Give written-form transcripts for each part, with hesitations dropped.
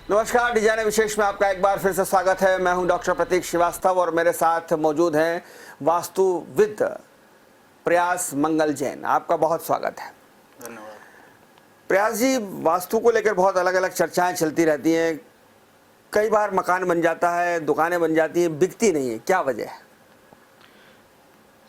नमस्कार, डिजाइन विशेष में आपका एक बार फिर से स्वागत है। मैं हूं डॉक्टर प्रतीक श्रीवास्तव और मेरे साथ मौजूद हैं वास्तुविद प्रयास मंगल जैन। आपका बहुत स्वागत है। धन्यवाद। प्रयास जी, वास्तु को लेकर बहुत अलग अलग चर्चाएं चलती रहती हैं। कई बार मकान बन जाता है, दुकानें बन जाती हैं, बिकती नहीं है, क्या वजह है?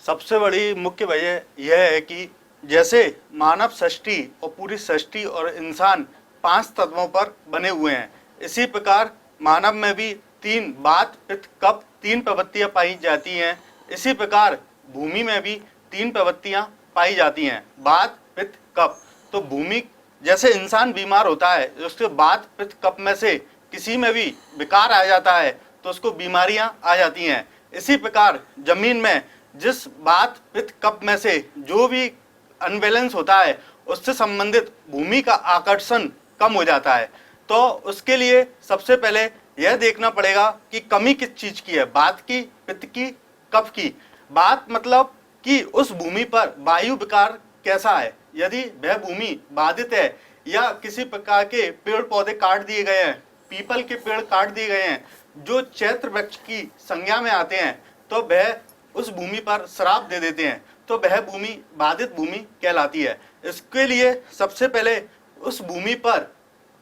सबसे बड़ी मुख्य वजह यह है कि जैसे मानव सृष्टि और पूरी सृष्टि और इंसान 5 तत्वों पर बने हुए हैं, इसी प्रकार मानव में भी 3 वात पित्त कफ 3 प्रवृत्तियां पाई जाती हैं। इसी प्रकार भूमि में भी 3 प्रवृत्तियां पाई जाती हैं, वात पित्त कफ। तो भूमि जैसे इंसान बीमार होता है, उसके वात पित्त कफ में से किसी में भी विकार आ जाता है तो उसको बीमारियां आ जाती हैं। इसी प्रकार जमीन में जिस वात पित्त कफ में से जो भी अनबैलेंस होता है उससे संबंधित भूमि का आकर्षण कम हो जाता है। तो उसके लिए सबसे पहले यह देखना पड़ेगा कि कमी किस चीज की है, वात की, पित्त की, कफ की। वात मतलब कि उस भूमि पर वायु विकार कैसा है, यदि वह भूमि बाधित है या किसी प्रकार के पेड़ पौधे काट दिए गए हैं, पीपल के पेड़ काट दिए गए हैं जो चैत्र वृक्ष की संज्ञा में आते हैं, तो वह उस भूमि पर श्राप दे देते हैं, तो वह भूमि बाधित भूमि कहलाती है। इसके लिए सबसे पहले उस भूमि पर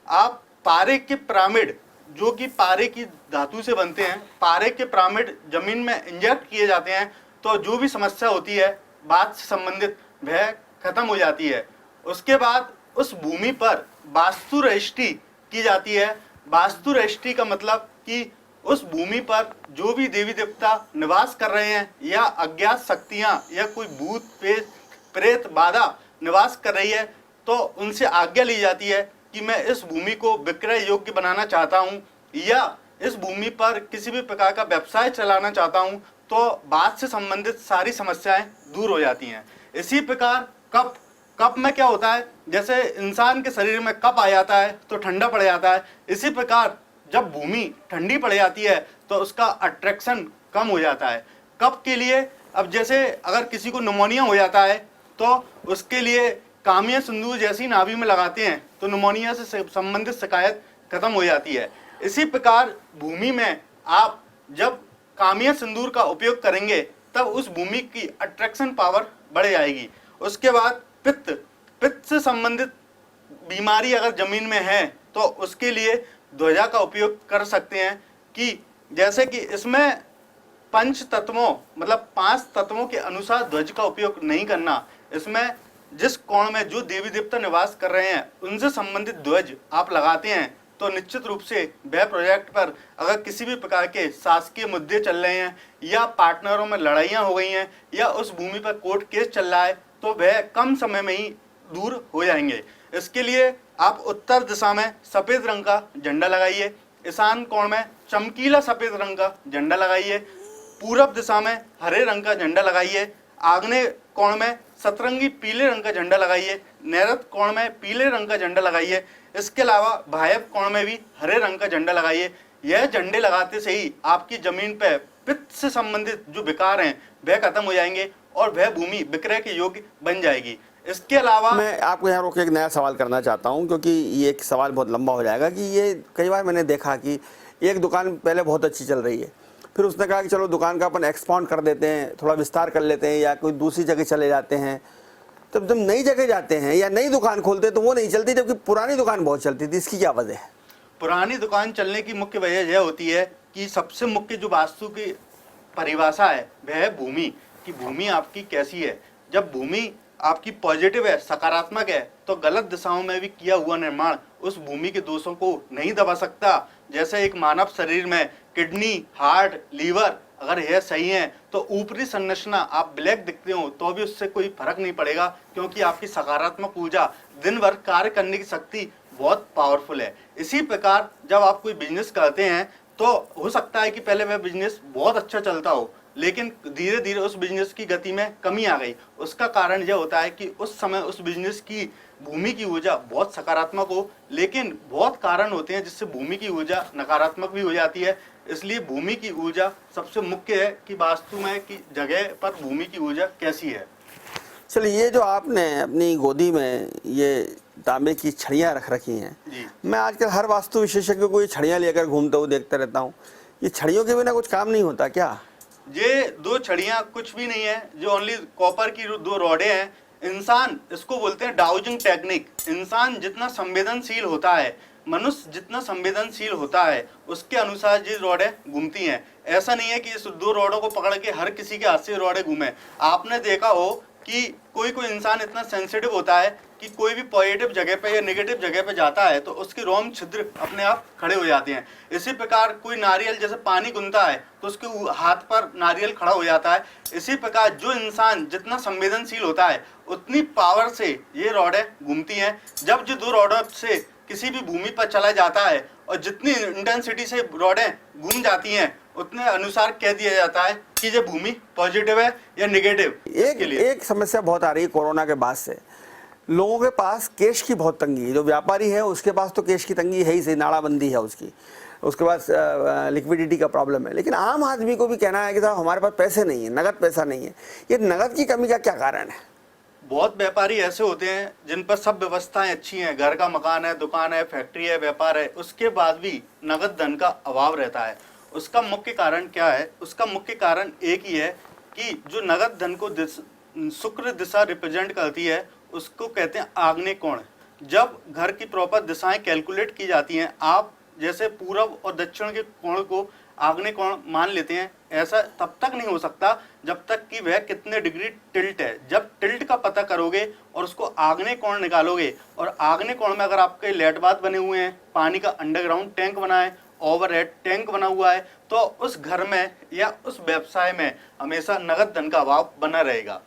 आप पारे के पिरामिड, जो कि पारे की धातु से बनते हैं, पारे के पिरामिड जमीन में इंजेक्ट किए जाते हैं, तो जो भी समस्या होती है बात से संबंधित वह खत्म हो जाती है। उसके बाद उस भूमि पर वास्तु रजिस्ट्री की जाती है। वास्तु रजिस्ट्री का मतलब कि उस भूमि पर जो भी देवी देवता निवास कर रहे हैं या अज्ञात शक्तियां या कोई भूत प्रेत बाधा निवास कर रही है, तो उनसे आज्ञा ली जाती है कि मैं इस भूमि को विक्रय योग्य बनाना चाहता हूं या इस भूमि पर किसी भी प्रकार का व्यवसाय चलाना चाहता हूं, तो बात से संबंधित सारी समस्याएं दूर हो जाती हैं। इसी प्रकार कफ, कफ में क्या होता है, जैसे इंसान के शरीर में कफ आ जाता है तो ठंडा पड़ जाता है। इसी प्रकार जब भूमि ठंडी पड़ जाती है तो उसका अट्रैक्शन कम हो जाता है। कफ के लिए अब जैसे अगर किसी को निमोनिया हो जाता है तो उसके लिए कामिया सिंदूर जैसी नाभि में लगाते हैं तो निमोनिया से संबंधित शिकायत खत्म हो जाती है। इसी प्रकार भूमि में आप जब कामिया सिंदूर का उपयोग करेंगे तब उस भूमि की अट्रैक्शन पावर बढ़ जाएगी। उसके बाद पित्त, पित्त से संबंधित बीमारी अगर जमीन में है तो उसके लिए ध्वजा का उपयोग कर सकते हैं, कि जैसे कि इसमें 5 तत्वों मतलब 5 तत्वों के अनुसार ध्वज का उपयोग नहीं करना। इसमें जिस कोण में जो देवी देवता निवास कर रहे हैं उनसे संबंधित ध्वज आप लगाते हैं तो निश्चित रूप से वह प्रोजेक्ट पर अगर किसी भी प्रकार के शासकीय मुद्दे चल रहे हैं या पार्टनरों में लड़ाइयाँ हो गई हैं या उस भूमि पर कोर्ट केस चल रहा है तो वह कम समय में ही दूर हो जाएंगे। इसके लिए आप उत्तर दिशा में सफेद रंग का झंडा लगाइए, ईशान कोण में चमकीला सफेद रंग का झंडा लगाइए, पूरब दिशा में हरे रंग का झंडा लगाइए, आग्नेय कोण में सतरंगी पीले रंग का झंडा लगाइए, नैऋत्य कोण में पीले रंग का झंडा लगाइए। इसके अलावा वायव्य कोण में भी हरे रंग का झंडा लगाइए। यह झंडे लगाते से ही आपकी जमीन पर पित्त से संबंधित जो विकार हैं वह खत्म हो जाएंगे और वह भूमि विक्रय के योग्य बन जाएगी। इसके अलावा मैं आपको यहाँ रोक के एक नया सवाल करना चाहता हूँ, क्योंकि ये एक सवाल बहुत लंबा हो जाएगा। कि ये कई बार मैंने देखा कि एक दुकान पहले बहुत अच्छी चल रही है, फिर उसने कहा कि चलो दुकान का अपन एक्सपांड कर देते हैं, थोड़ा विस्तार कर लेते हैं या कोई दूसरी जगह चले जाते हैं। तब जब नई जगह जाते हैं या नई दुकान खोलते हैं तो वो नहीं चलती, जबकि पुरानी दुकान बहुत चलती थी। इसकी क्या वजह है? पुरानी दुकान चलने की मुख्य वजह यह होती है कि सबसे मुख्य जो वास्तु की परिभाषा है वह है भूमि, कि भूमि आपकी कैसी है। जब भूमि आपकी पॉजिटिव है, सकारात्मक है, तो गलत दिशाओं में भी किया हुआ निर्माण उस भूमि के दोषों को नहीं दबा सकता। जैसे एक मानव शरीर में किडनी, हार्ट, लीवर अगर यह सही है तो ऊपरी संरचना आप ब्लैक दिखते हो तो भी उससे कोई फर्क नहीं पड़ेगा, क्योंकि आपकी सकारात्मक ऊर्जा दिन भर कार्य करने की शक्ति बहुत पावरफुल है। इसी प्रकार जब आप कोई बिजनेस करते हैं तो हो सकता है कि पहले वह बिजनेस बहुत अच्छा चलता हो, लेकिन धीरे धीरे उस बिजनेस की गति में कमी आ गई। उसका कारण यह होता है कि उस समय उस बिजनेस की भूमि की ऊर्जा बहुत सकारात्मक हो, लेकिन बहुत कारण होते हैं जिससे भूमि की ऊर्जा नकारात्मक भी हो जाती है। इसलिए भूमि की ऊर्जा सबसे मुख्य है कि वास्तु में कि जगह पर भूमि की ऊर्जा कैसी है। चलिए, ये जो आपने अपनी गोदी में ये तांबे की छड़ियाँ रख रखी हैं। जी। मैं आजकल हर वास्तु विशेषज्ञ को ये छड़ियाँ लेकर घूमता हूँ, देखता रहता हूँ। ये छड़ियों के बिना कुछ काम नहीं होता क्या? ये दो छड़ियां कुछ भी नहीं है, जो ओनली कॉपर की दो रॉडे हैं। इंसान इसको बोलते हैं डाउजिंग टेक्निक। इंसान जितना संवेदनशील होता है, मनुष्य जितना संवेदनशील होता है, उसके अनुसार ये रॉडें घूमती हैं। ऐसा नहीं है कि इस दो रॉडों को पकड़ के हर किसी के हाथ से रॉडें घूमे। आपने देखा हो कि कोई कोई इंसान इतना सेंसिटिव होता है कि कोई भी पॉजिटिव जगह पे या नेगेटिव जगह पे जाता है तो उसके रोम छिद्र अपने आप खड़े हो जाते हैं। इसी प्रकार कोई नारियल जैसे पानी गुनता है तो उसके हाथ पर नारियल खड़ा हो जाता है। इसी प्रकार जो इंसान जितना संवेदनशील होता है, उतनी पावर से ये रॉडें घूमती हैं। जब जो दो रॉडों से किसी भी भूमि पर चला जाता है और जितनी इंटेंसिटी से रॉडें घूम जाती हैं, उतने अनुसार कह दिया जाता है कि ये भूमि पॉजिटिव है या नेगेटिव। एक समस्या बहुत आ रही है कोरोना के बाद से। लोगों के पास कैश की बहुत तंगी है। जो व्यापारी है उसके पास तो कैश की तंगी है ही सही, नाड़ाबंदी है उसकी, उसके पास लिक्विडिटी का प्रॉब्लम है। लेकिन आम आदमी को भी कहना है कि साहब हमारे पास पैसे नहीं है, नगद पैसा नहीं है। ये नगद की कमी का क्या कारण है? बहुत व्यापारी ऐसे होते हैं जिन पर सब व्यवस्थाएं अच्छी हैं, घर का मकान है, दुकान है, फैक्ट्री है, व्यापार है, उसके बाद भी नगद धन का अभाव रहता है। उसका मुख्य कारण क्या है? उसका मुख्य कारण एक ही है कि जो नगद धन को शुक्र दिशा रिप्रेजेंट करती है, उसको कहते हैं आग्नेय कोण। जब घर की प्रॉपर दिशाएं कैलकुलेट की जाती हैं, आप जैसे पूरब और दक्षिण के कोण को आग्नेय कोण मान लेते हैं, ऐसा तब तक नहीं हो सकता जब तक कि वह कितने डिग्री टिल्ट है। जब टिल्ट का पता करोगे और उसको आग्नेय कोण निकालोगे, और आग्नेय कोण में अगर आपके लेट बाथ बने हुए हैं, पानी का अंडरग्राउंड टैंक बना है, ओवरहेड टैंक बना हुआ है, तो उस घर में या उस व्यवसाय में हमेशा नगद धन का अभाव बना रहेगा।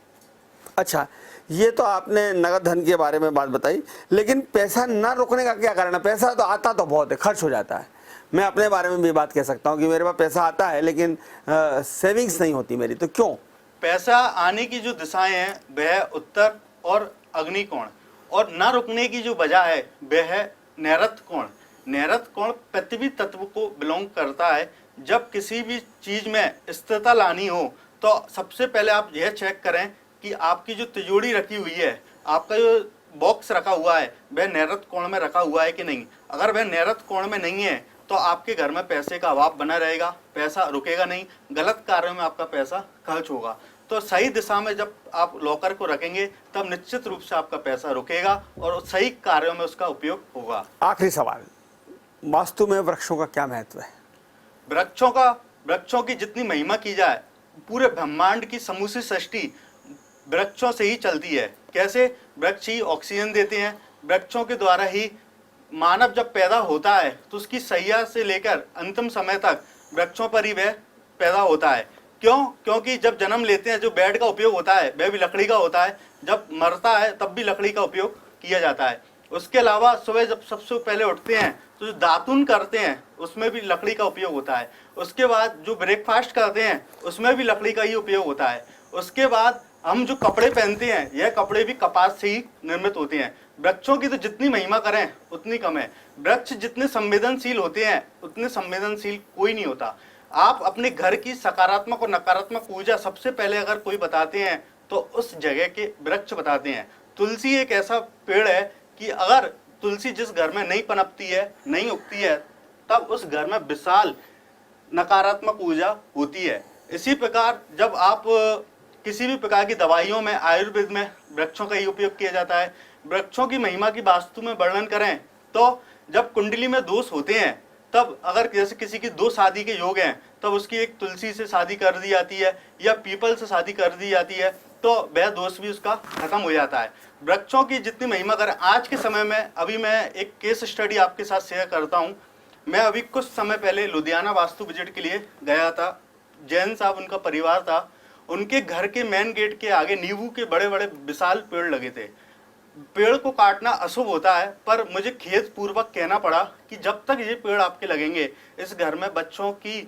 अच्छा, ये तो आपने नगद धन के बारे में बात बताई, लेकिन पैसा ना रुकने का क्या कारण है? पैसा तो आता तो बहुत है, खर्च हो जाता है। मैं अपने बारे में भी बात कह सकता हूँ कि मेरे पास पैसा आता है लेकिन सेविंग्स नहीं होती मेरी, तो क्यों? पैसा आने की जो दिशाएं हैं वह उत्तर और अग्निकोण, और न रुकने की जो वजह है वह है नैऋत्य कोण। नैऋत्य कोण पृथ्वी तत्व को बिलोंग करता है। जब किसी भी चीज में स्थिरता लानी हो तो सबसे पहले आप यह चेक करें कि आपकी जो तिजोरी रखी हुई है, आपका जो बॉक्स रखा हुआ है, वह नैऋत्य कोण में रखा हुआ है कि नहीं। अगर वह नैऋत्य कोण में नहीं है तो आपके घर में पैसे का अभाव बना रहेगा, पैसा रुकेगा नहीं, गलत कार्यों में आपका पैसा खर्च होगा। तो सही दिशा में जब आप लॉकर को रखेंगे तब निश्चित रूप से आपका पैसा रुकेगा और सही कार्यों में उसका उपयोग होगा। आखिरी सवाल, वास्तु में वृक्षों का क्या महत्व है? वृक्षों की जितनी महिमा की जाए, पूरे ब्रह्मांड की समूची सृष्टि वृक्षों से ही चलती है। कैसे? वृक्ष ही ऑक्सीजन देते हैं। वृक्षों के द्वारा ही मानव जब पैदा होता है तो उसकी सैया से लेकर अंतिम समय तक वृक्षों पर ही वह पैदा होता है। क्यों? क्योंकि जब जन्म लेते हैं जो बेड का उपयोग होता है वह भी लकड़ी का होता है, जब मरता है तब भी लकड़ी का उपयोग किया जाता है। उसके अलावा सुबह जब सबसे पहले उठते हैं तो जो दातुन करते हैं उसमें भी लकड़ी का उपयोग होता है। उसके बाद जो ब्रेकफास्ट करते हैं उसमें भी लकड़ी का ही उपयोग होता है। उसके बाद हम जो कपड़े पहनते हैं, यह कपड़े भी कपास से ही निर्मित होते हैं। वृक्षों की तो जितनी महिमा करें उतनी कम है। वृक्ष जितने संवेदनशील होते हैं उतने संवेदनशील कोई नहीं होता। आप अपने घर की सकारात्मक और नकारात्मक ऊर्जा सबसे पहले अगर कोई बताते हैं तो उस जगह के वृक्ष बताते हैं। तुलसी एक ऐसा पेड़ है कि अगर तुलसी जिस घर में नहीं पनपती है, नहीं उगती है, तब उस घर में विशाल नकारात्मक ऊर्जा होती है। इसी प्रकार जब आप किसी भी प्रकार की दवाइयों में, आयुर्वेद में वृक्षों का ही उपयोग किया जाता है। वृक्षों की महिमा की वास्तु में वर्णन करें तो जब कुंडली में दोष होते हैं, तब अगर जैसे किसी की दो शादी के योग हैं, तब उसकी एक तुलसी से शादी कर दी जाती है या पीपल से शादी कर दी जाती है, तो वह दोष भी उसका खत्म हो जाता है। वृक्षों की जितनी महिमा करें। आज के समय में अभी मैं एक केस स्टडी आपके साथ शेयर करता हूँ। मैं अभी कुछ समय पहले लुधियाना वास्तु विजिट के लिए गया था। जैन साहब उनका परिवार था, उनके घर के मेन गेट के आगे नींबू के बड़े बड़े विशाल पेड़ लगे थे। पेड़ को काटना अशुभ होता है, पर मुझे खेद पूर्वक कहना पड़ा कि जब तक ये पेड़ आपके लगेंगे, इस घर में बच्चों की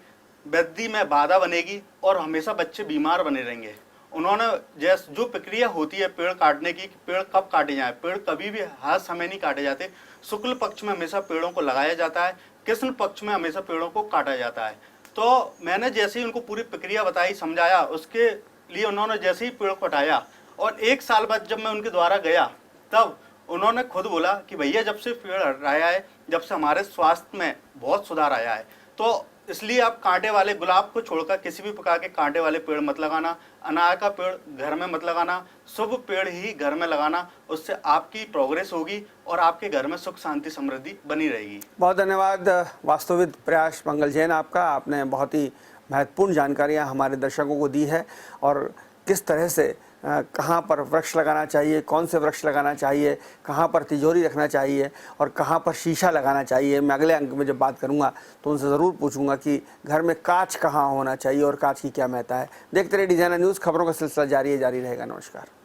वृद्धि में बाधा बनेगी और हमेशा बच्चे बीमार बने रहेंगे। उन्होंने जैसे जो प्रक्रिया होती है पेड़ काटने की, पेड़ कब काटे जाए, पेड़ कभी भी हर समय नहीं काटे जाते। शुक्ल पक्ष में हमेशा पेड़ों को लगाया जाता है, कृष्ण पक्ष में हमेशा पेड़ों को काटा जाता है। तो मैंने जैसे ही उनको पूरी प्रक्रिया बताई, समझाया, उसके लिए उन्होंने जैसे ही पेड़ को हटाया और 1 साल बाद जब मैं उनके द्वारा गया, तब उन्होंने खुद बोला कि भैया जब से पेड़ हटाया है, जब से हमारे स्वास्थ्य में बहुत सुधार आया है, तो इसलिए आप कांटे वाले गुलाब को छोड़कर किसी भी प्रकार के कांटे वाले पेड़ मत लगाना, अनार का पेड़ घर में मत लगाना, शुभ पेड़ ही घर में लगाना। उससे आपकी प्रोग्रेस होगी और आपके घर में सुख शांति समृद्धि बनी रहेगी। बहुत धन्यवाद वास्तुविद प्रयास मंगल जैन आपका। आपने बहुत ही महत्वपूर्ण जानकारियाँ हमारे दर्शकों को दी है और किस तरह से कहाँ पर वृक्ष लगाना चाहिए, कौन से वृक्ष लगाना चाहिए, कहाँ पर तिजोरी रखना चाहिए और कहाँ पर शीशा लगाना चाहिए। मैं अगले अंक में जब बात करूँगा तो उनसे ज़रूर पूछूंगा कि घर में कांच कहाँ होना चाहिए और कांच की क्या महत्ता है। देखते रहिए डिजाइनर न्यूज़, खबरों का सिलसिला जारी है, जारी रहेगा। नमस्कार।